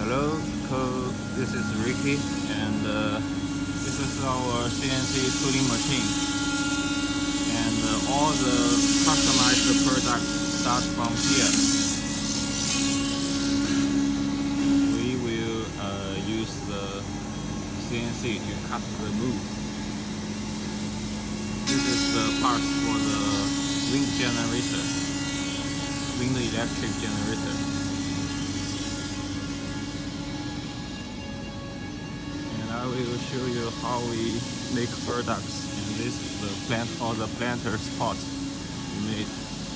Hello, this is Ricky, and this is our CNC tooling machine. And all the customized products start from here. We will use the CNC to cut the wood. This is the parts for the wind generator, wind electric generator. I will show you how we make products. And this is the plant or the planter spot we made,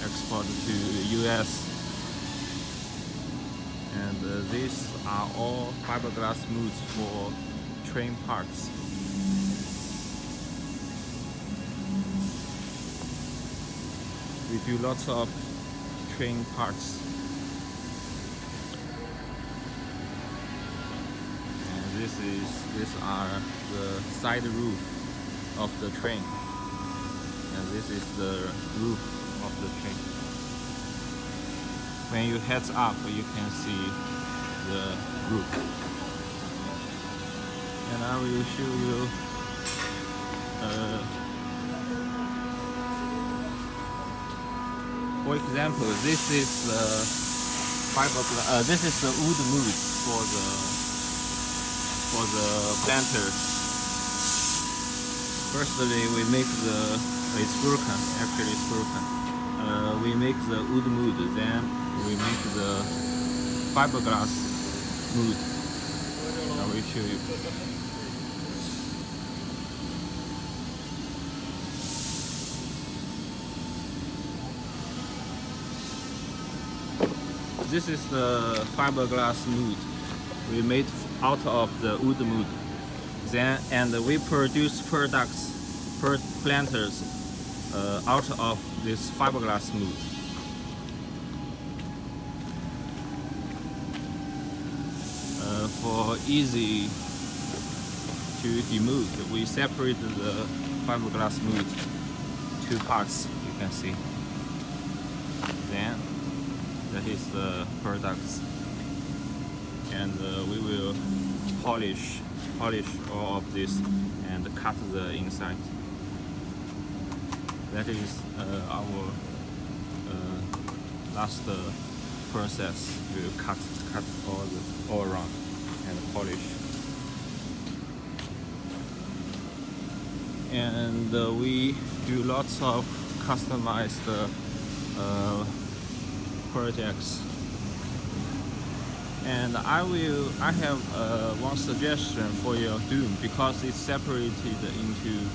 export to US. And these are all fiberglass molds for train parts. We do lots of train parts. These are the side roof of the train, and this is the roof of the train. When you heads up, you can see the roof. And I will show you for example, this is the this is the wood mold for the planters. Firstly, we make it's broken, actually it's broken. We make the wood mold, then we make the fiberglass mold. I will show you. This is the fiberglass mold we made out of the wood mold. And we produce products, planters out of this fiberglass mold. For easy to demove, we separate the fiberglass mold two parts, you can see. Then that is the products. And we will polish all of this and cut the inside. That is our last process. We will cut all around and polish. And we do lots of customized projects. And I have one suggestion for your doom, because it's separated into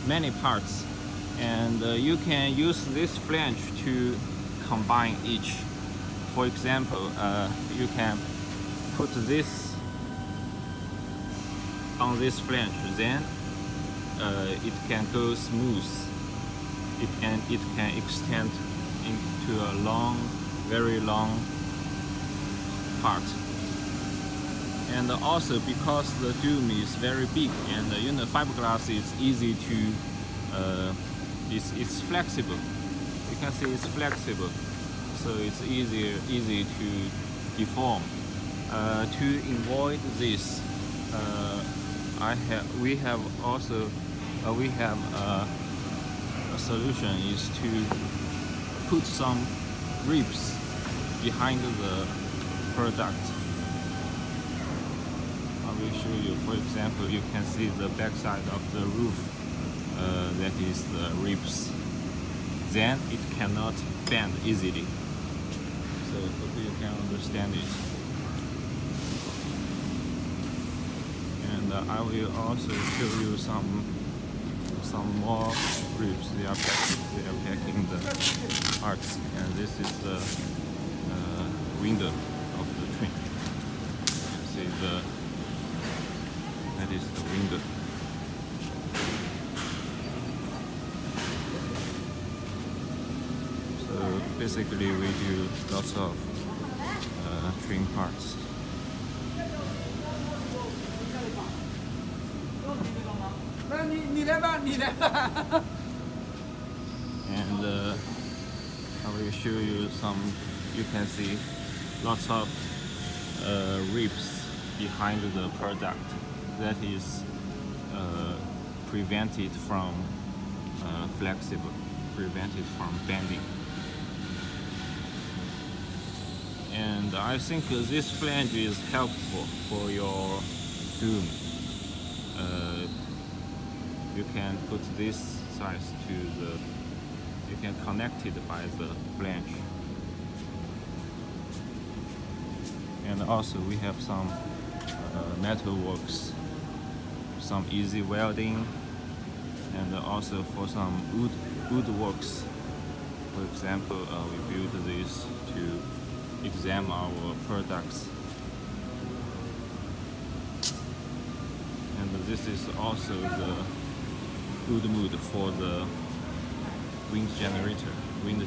many parts, and you can use this flange to combine each. For example, you can put this on this flange, then it can go smooth. It can extend into a very long part. And also, because the dome is very big, and fiberglass is easy to it's flexible. You can see it's flexible, so it's easy to deform. To avoid this, we have a solution is to put some ribs behind the product. I will show you. For example, you can see the back side of the roof. That is the ribs. Then it cannot bend easily. So hope you can understand it. And I will also show you some more ribs. They are packing the parts, and this is the window of the train. You see that is the window. So basically, we do lots of train parts. And I will show you some. You can see lots of ribs behind the product that is prevented from flexible, prevented from bending. And I think this flange is helpful for your doom. You can put this size to the, you can connect it by the flange. And also we have some metal works, some easy welding, and also for some wood works. For example, we build this to examine our products. And this is also the wood mood for the wind generator. And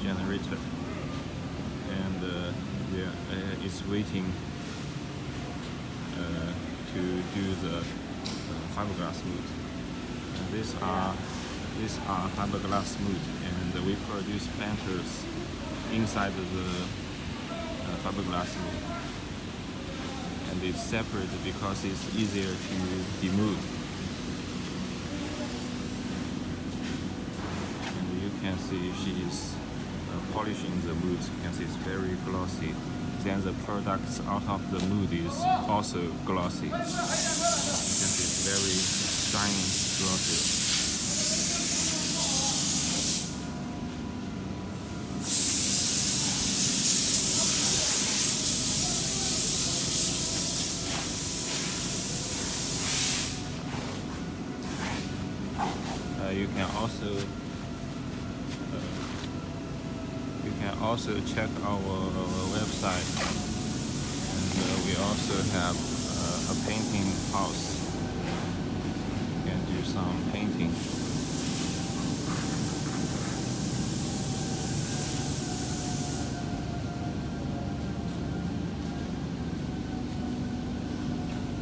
it's waiting to do the fiberglass mood. And these are fiberglass mood, and we produce planters inside the fiberglass mood. And it's separate because it's easier to demove. And you can see she's polishing the mood. You can see it's very glossy. Then the products out of the mood is also glossy. You can see it's very shiny, glossy. You can also check our website, and we also have a painting house